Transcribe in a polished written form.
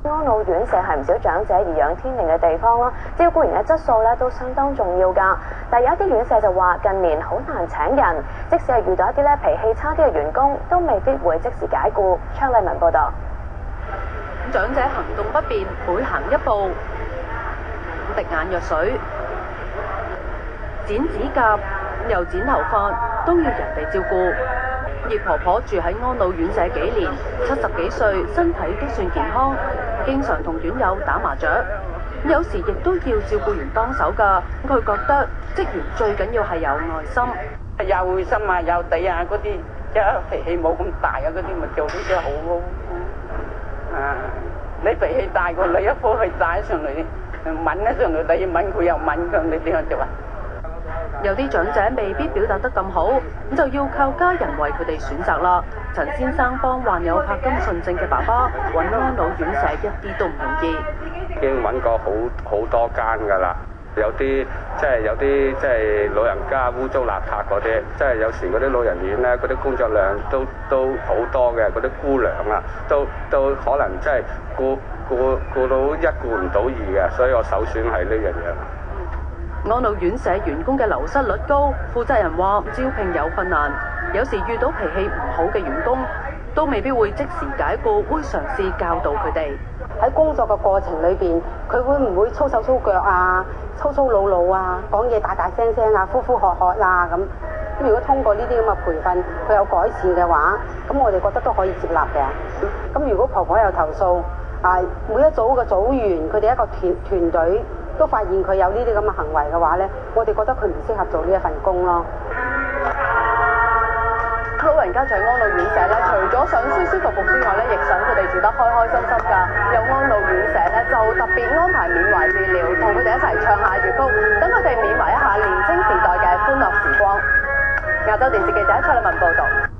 安老院舍係唔少長者頤養天年嘅地方啦，照顧員嘅質素咧都相當重要㗎。但係有一啲院舍就話近年好難請人，即使係遇到一啲咧脾氣差啲嘅員工，都未必會即時解僱。昌麗文報道。長者行動不便，每行一步滴眼藥水，剪指甲又剪頭髮都要人哋照顧。葉婆婆住喺安老院舍幾年，70幾歲，身體都算健康，經常同院友打麻雀，有時亦都要照顧員幫手㗎。佢覺得職員最緊要係有愛心，有愛心啊，有地啊嗰啲，即係脾氣冇咁大啊嗰啲，咪做呢啲好咯。啊，你脾氣大過你一科氣打上嚟，問一上嚟，第二問佢又問佢，你點樣做啊？有啲長者未必表達得咁好，咁就要靠家人為佢哋選擇啦。陳先生幫患有柏金遜症嘅爸爸揾安老院舍一啲都唔容易，已經揾過好多間㗎啦。有啲即係老人家污糟邋遢嗰啲，即係有時嗰啲老人院咧，嗰啲工作量都好多嘅，嗰啲姑娘啊，都可能即係顧到一顧唔到二嘅，所以我首選係呢樣嘢。安老院舍員工嘅流失率高，負責人話招聘有困難，有時遇到脾氣唔好嘅員工，都未必會即時解僱，會嘗試教導佢哋。喺工作嘅過程裏邊，佢會唔會粗手粗腳啊、粗粗魯魯啊、講嘢大大聲聲啊、呼呼喝喝啊咁？如果通過呢啲咁嘅培訓，佢有改善嘅話，咁我哋覺得都可以接納嘅。咁如果婆婆有投訴，每一組嘅組員佢哋一個團隊都發現佢有呢啲咁嘅行為嘅話咧，我哋覺得佢唔適合做呢一份工咯。老人家在安老院舍咧，除咗想舒舒服服之外咧，亦想佢哋住得開開心心㗎。有安老院舍咧，就特別安排緬懷治療，同佢哋一齊唱下粵曲，等佢哋緬懷一下年青時代嘅歡樂時光。亞洲電視記者蔡麗文報導。